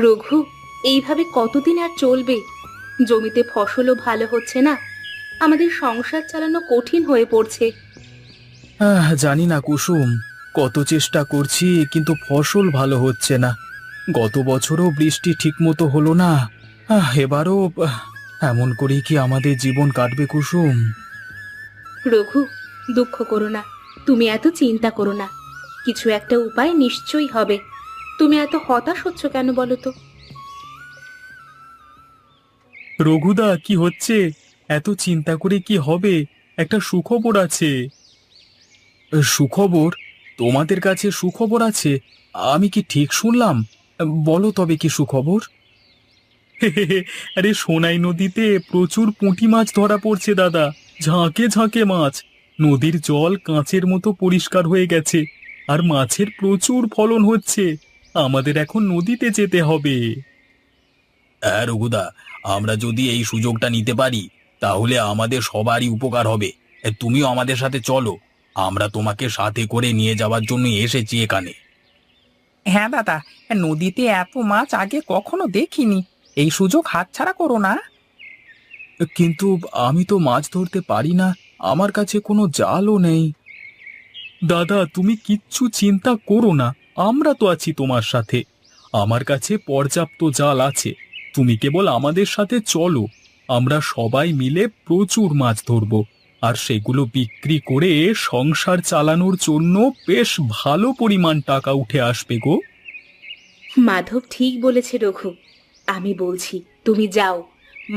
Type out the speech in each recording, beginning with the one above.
রঘু, এইভাবে কতদিন আর চলবে? জমিতে ফসলও ভালো হচ্ছে না, আমাদের সংসার চালানো কঠিন হয়ে পড়ছে। জানি না কুসুম, কত চেষ্টা করছি কিন্তু ফসল ভালো হচ্ছে না। গত বছরও বৃষ্টি ঠিকমতো হলো না। এবারও এমন করেই কি আমাদের জীবন কাটবে কুসুম? রঘু, দুঃখ করো না, তুমি এত চিন্তা করো না, কিছু একটা উপায় নিশ্চয়ই হবে। তুমি এত হতাশ হচ্ছ কেন বলো তো? রঘুদা, কি হচ্ছে? এত চিন্তা করে কি হবে? একটা সুখবর আছে। সুখবর? তোমাদের কাছে সুখবর আছে? আমি কি ঠিক শুনলাম? বলো তবে কি সুখবর? আরে সোনাই নদীতে প্রচুর পুঁটি মাছ ধরা পড়ছে দাদা। ঝাঁকে ঝাঁকে মাছ। নদীর জল কাঁচের মতো পরিষ্কার হয়ে গেছে। আর মাছের প্রচুর ফলন হচ্ছে। আমাদের এখন নদীতে যেতে হবে। হ্যাঁ রঘুদা, আমরা যদি এই সুযোগটা নিতে পারি তাহলে আমাদের সবারই উপকার হবে। তুমিও আমাদের সাথে চলো। আমরা তোমাকে সাথে করে নিয়ে যাওয়ার জন্য এসেছি এখানে। হ্যাঁ দাদা, নদীতে এত মাছ আগে কখনো দেখিনি। এই সুযোগ হাতছাড়া করো না। কিন্তু আমি তো মাছ ধরতে পারি না, আমার কাছে কোনো জালও নেই। দাদা, তুমি কিচ্ছু চিন্তা করো না, আমরা তো আছি তোমার সাথে। আমার কাছে পর্যাপ্ত জাল আছে। তুমি কেবল আমাদের সাথে চলো। আমরা সবাই মিলে প্রচুর মাছ ধরবো। আর সেগুলো বিক্রি করে সংসার চালানোর জন্য বেশ ভালো পরিমাণ টাকা উঠে আসবে গো। মাধব ঠিক বলেছে রঘু, আমি বলছি তুমি যাও।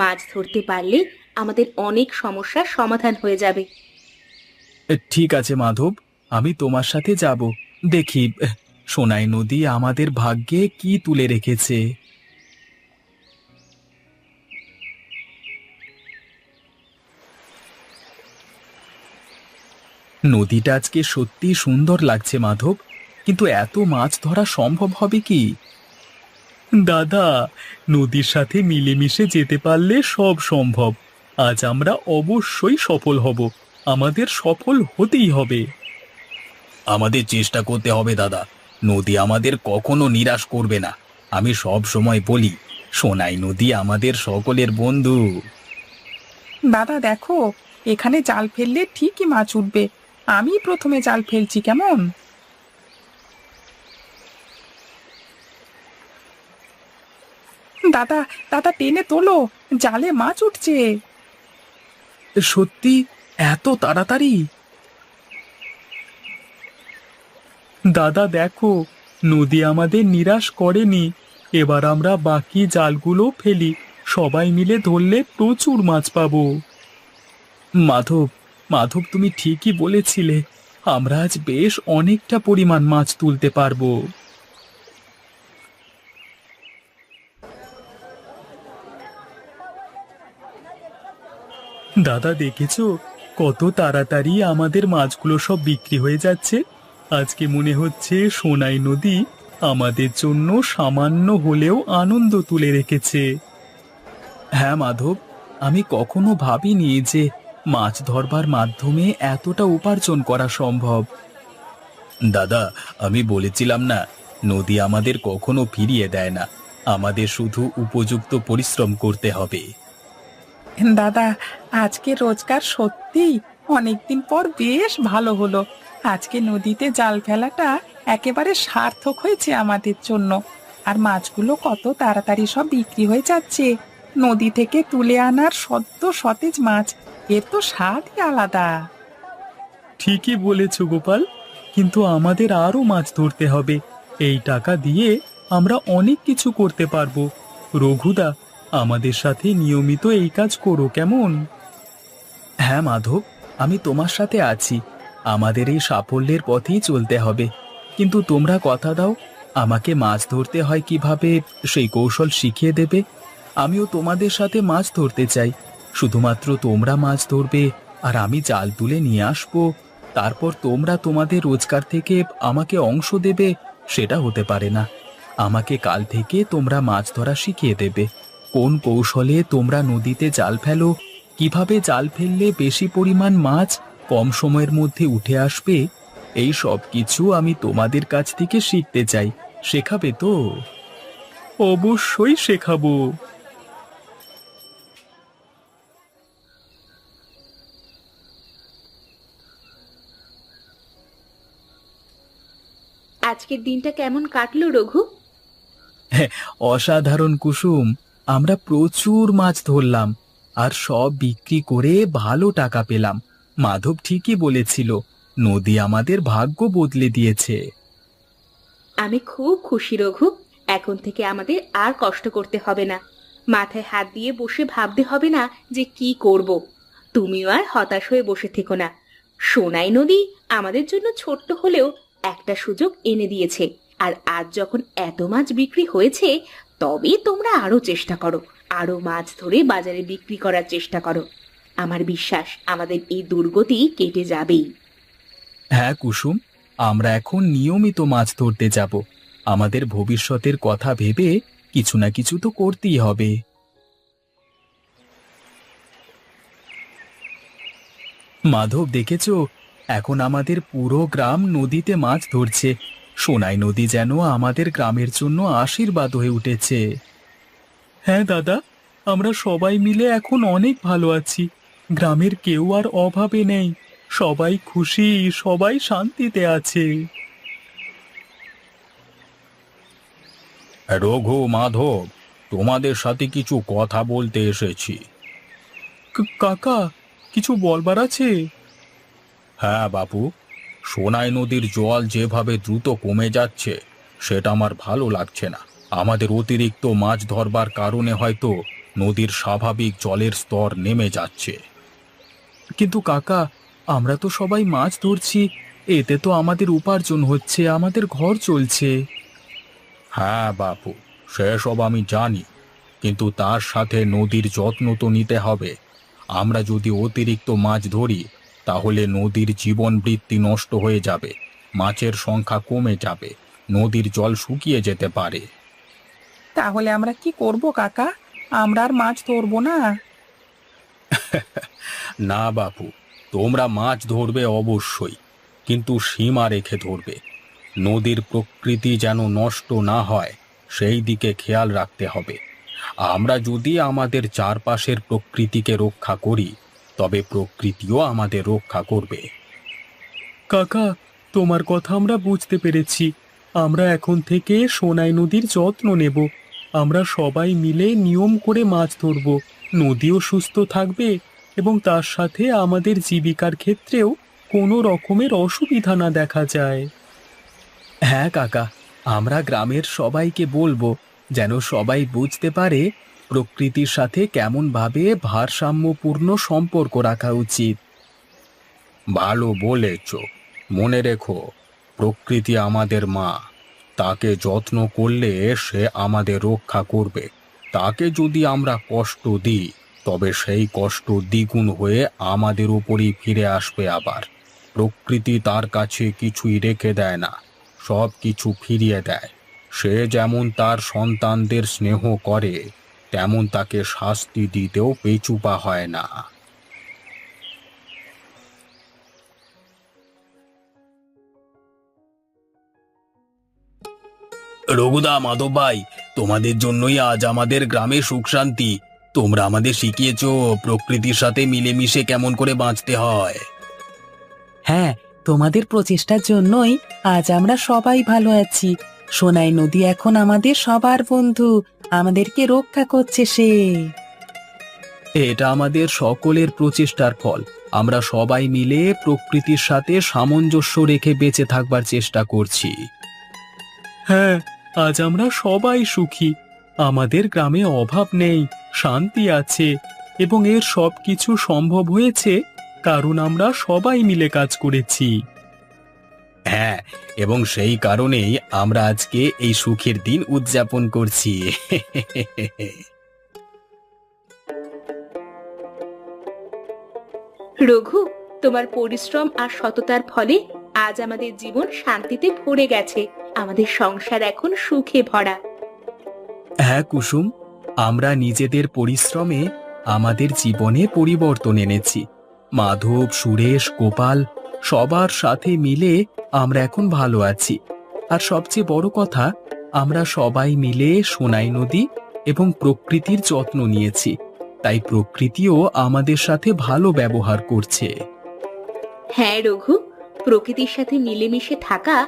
মাছ ধরতে পারলে আমাদের অনেক সমস্যার সমাধান হয়ে যাবে। ঠিক আছে মাধব, আমি তোমার সাথে যাব। দেখি সোনাই নদী আমাদের ভাগ্যে কি তুলে রেখেছে। নদীটা আজকে সত্যি সুন্দর লাগছে মাধব, কিন্তু এত মাছ ধরা সম্ভব হবে কি? দাদা, নদীর সাথে মিলেমিশে যেতে পারলে সব সম্ভব। আজ আমরা অবশ্যই সফল হব। আমাদের সফল হতেই হবে। আমাদের চেষ্টা করতে হবে দাদা। নদী আমাদের কখনো নিরাশ করবে না। আমি সব সময় বলি, সোনাই নদী আমাদের সকলের বন্ধু। দাদা দেখো, এখানে জাল ফেললে ঠিকই মাছ উঠবে। আমি প্রথমে জাল ফেলছি, কেমন? দাদা, দাদা টেনে তোলো, জালে মাছ উঠছে। সত্যি? এত তাড়াতাড়ি? দাদা দেখো, নদী আমাদের নিরাশ করেনি। এবার আমরা বাকি জালগুলো ফেলি। সবাই মিলে ধরলে প্রচুর মাছ পাবো। মাধব, মাধব তুমি ঠিকই বলেছিলে। আমরা আজ বেশ অনেকটা পরিমাণ মাছ তুলতে পারবো। দাদা দেখেছো, কত তাড়াতাড়ি আমাদের মাছগুলো সব বিক্রি হয়ে যাচ্ছে। আজকে মনে হচ্ছে সোনাই নদী আমাদের জন্য সামান্য হলেও আনন্দ তুলে রেখেছে। হ্যাঁ মাধব, আমি কখনো ভাবিনি যে মাছ ধরবার মাধ্যমে এতটা উপার্জন করা সম্ভব। দাদা, আমি বলেছিলাম না, নদী আমাদের কখনো ফিরিয়ে দেয় না। আমাদের শুধু উপযুক্ত পরিশ্রম করতে হবে। দাদা, আজকে রোজগার সত্যিই অনেকদিন পর বেশ ভালো হলো। আজকে নদীতে জাল ফেলাটা একেবারে সার্থক হয়েছে আমাদের জন্য। আর মাছগুলো কত তাড়াতাড়ি সব বিক্রি হয়ে যাচ্ছে। নদী থেকে তুলে আনার সদ্য সতেজ মাছ, এর তো স্বাদই আলাদা। ঠিকই বলেছ গোপাল, কিন্তু আমাদের আরো মাছ ধরতে হবে। এই টাকা দিয়ে আমরা অনেক কিছু করতে পারবো। রঘুদা, আমাদের সাথে নিয়মিত এই কাজ করো, কেমন? হ্যাঁ মাধব, আমি তোমার সাথে আছি। আমাদের এই সাফল্যের পথেই চলতে হবে। কিন্তু তোমরা কথা দাও, আমাকে মাছ ধরতে হয় কিভাবে সেই কৌশল শিখিয়ে দেবে। আমিও তোমাদের সাথে মাছ ধরতে চাই। শুধুমাত্র তোমরা মাছ ধরবে আর আমি জাল তুলে নিয়ে আসবো, তারপর তোমরা তোমাদের রোজগার থেকে আমাকে অংশ দেবে, সেটা হতে পারে না। আমাকে কাল থেকে তোমরা মাছ ধরা শিখিয়ে দেবে। কোন কৌশলে তোমরা নদীতে জাল ফেলো, কিভাবে জাল ফেললে বেশি পরিমাণ মাছ কম সময়ের মধ্যে উঠে আসবে, এই সব কিছু আমি তোমাদের কাছ থেকে শিখতে চাই। শেখাবে তো? অবশ্যই শেখাবো। আজকের দিনটা কেমন কাটলো রঘু? অসাধারণ কুসুম। আমরা প্রচুর মাছ ধরলাম আর সব বিক্রি করে ভালো টাকা পেলাম। মাধব ঠিকই বলেছিল, নদী আমাদের ভাগ্য বদলে দিয়েছে। আমি খুব খুশি রঘু। এখন থেকে আমাদের আর কষ্ট করতে হবে না, মাথায় হাত দিয়ে বসে ভাবতে হবে না যে কি করব। তুমিও আর হতাশ হয়ে বসে থেকো না। সোনাই নদী আমাদের জন্য ছোট্ট হলেও একটা সুযোগ এনে দিয়েছে। আর আজ যখন এত মাছ বিক্রি হয়েছে, তবে তোমরা আরো চেষ্টা করো, আরো মাছ ধরে বাজারে বিক্রি করার চেষ্টা করো। আমার বিশ্বাস আমাদের এই দুর্গতি কেটে যাবেই। হ্যাঁ কুসুম, আমরা এখন নিয়মিত মাছ ধরতে যাব। আমাদের ভবিষ্যতের কথা ভেবে কিছু না কিছু তো করতেই হবে। মাধব, দেখেছো, এখন আমাদের পুরো গ্রাম নদীতে মাছ ধরছে। সোনাই নদী যেন আমাদের গ্রামের জন্য আশীর্বাদ হয়ে উঠেছে। হ্যাঁ দাদা, আমরা সবাই মিলে এখন অনেক ভালো আছি। গ্রামের কেউ আর অভাবে নেই, সবাই খুশি, সবাই শান্তিতে আছে। রঘু, মাধব, তোমাদের সাথে কিছু কথা বলতে এসেছি। কাকা, কিছু বলবার আছে? হ্যাঁ বাপু, সোনাই নদীর জল যেভাবে দ্রুত কমে যাচ্ছে সেটা আমার ভালো লাগছে না। আমাদের অতিরিক্ত মাছ ধরবার কারণে হয়তো নদীর স্বাভাবিক জলের স্তর নেমে যাচ্ছে। কিন্তু কাকা, আমরা তো সবাই মাছ ধরছি, এতে তো আমাদের উপার্জন হচ্ছে, আমাদের ঘর চলছে। হ্যাঁ বাপু, সেসব আমি জানি, কিন্তু তার সাথে নদীর যত্ন তো নিতে হবে। আমরা যদি অতিরিক্ত মাছ ধরি তাহলে নদীর জীবন বৃত্তি নষ্ট হয়ে যাবে, মাছের সংখ্যা কমে যাবে, নদীর জল শুকিয়ে যেতে পারে। তাহলে আমরা কি করব কাকা? আমরা আর মাছ ধরবো না? না বাপু, তোমরা মাছ ধরবে অবশ্যই, কিন্তু সীমা রেখে ধরবে। নদীর প্রকৃতি যেন নষ্ট না হয় সেই দিকে খেয়াল রাখতে হবে। আমরা যদি আমাদের চারপাশের প্রকৃতিকে রক্ষা করি তবে প্রকৃতিও আমাদের রক্ষা করবে। কাকা, তোমার কথা আমরা বুঝতে পেরেছি। আমরা এখন থেকে সোনাই নদীর যত্ন নেব। আমরা সবাই মিলে নিয়ম করে মাছ ধরব, নদীও সুস্থ থাকবে এবং তার সাথে আমাদের জীবিকার ক্ষেত্রেও কোনো রকমের অসুবিধা না দেখা যায়। হ্যাঁ কাকা, আমরা গ্রামের সবাইকে বলবো যেন সবাই বুঝতে পারে প্রকৃতির সাথে কেমনভাবে ভারসাম্যপূর্ণ সম্পর্ক রাখা উচিত। ভালো বলেছ। মনে রেখো, প্রকৃতি আমাদের মা, তাকে যত্ন করলে সে আমাদের রক্ষা করবে। তাকে যদি আমরা কষ্ট দিই তবে সেই কষ্ট দ্বিগুণ হয়ে আমাদের উপরই ফিরে আসবে। আবার প্রকৃতি তার কাছে কিছুই রেখে দেয় না, সব কিছু ফিরিয়ে দেয়। সে যেমন তার সন্তানদের স্নেহ করে, তেমন তাকে শাস্তি দিতেও পেছুপা হয় না। রঘুদা, মাধব ভাই, তোমাদের জন্যই আজ আমাদের গ্রামে সুখ শান্তি। তোমরা আমাদের শিখিয়েছো প্রকৃতির সাথে মিলেমিশে কেমন করে বাঁচতে হয়। হ্যাঁ, তোমাদের প্রচেষ্টার জন্যই আজ আমরা সবাই ভালো আছি। সোনাই নদী এখন আমাদের সবার বন্ধু, আমাদেরকে রক্ষা করছে সে। এটা আমাদের সকলের প্রচেষ্টার ফল। আমরা সবাই মিলে প্রকৃতির সাথে সামঞ্জস্য রেখে বেঁচে থাকবার চেষ্টা করছি। হ্যাঁ, আজ আমরা সবাই সুখী। আমাদের গ্রামে অভাব নেই, শান্তি আছে এবং এর সব কিছু সম্ভব হয়েছে কারণ আমরা সবাই মিলে কাজ করেছি। হ্যাঁ, এবং সেই কারণেই আমরা আজকে এই সুখের দিন উদযাপন করছি। রঘু, তোমার পরিশ্রম আর সততার ফলে আজ আমাদের জীবন শান্তিতে ভরে গেছে। আমাদের সংসার এখন সুখে ভরা। হ্যাঁ কুসুম, আমরা নিজেদের পরিশ্রমে আমাদের জীবনে পরিবর্তন এনেছি। মাধব, সুরেশ, গোপাল সবার সাথে মিলে আমরা এখন ভালো আছি। আর সবচেয়ে বড় কথা, আমরা সবাই মিলে সোনাই নদী এবং প্রকৃতির যত্ন নিয়েছি, তাই প্রকৃতিও আমাদের সাথে ভালো ব্যবহার করছে। হ্যাঁ রঘু, প্রকৃতির সাথে মিলেমিশে থাকা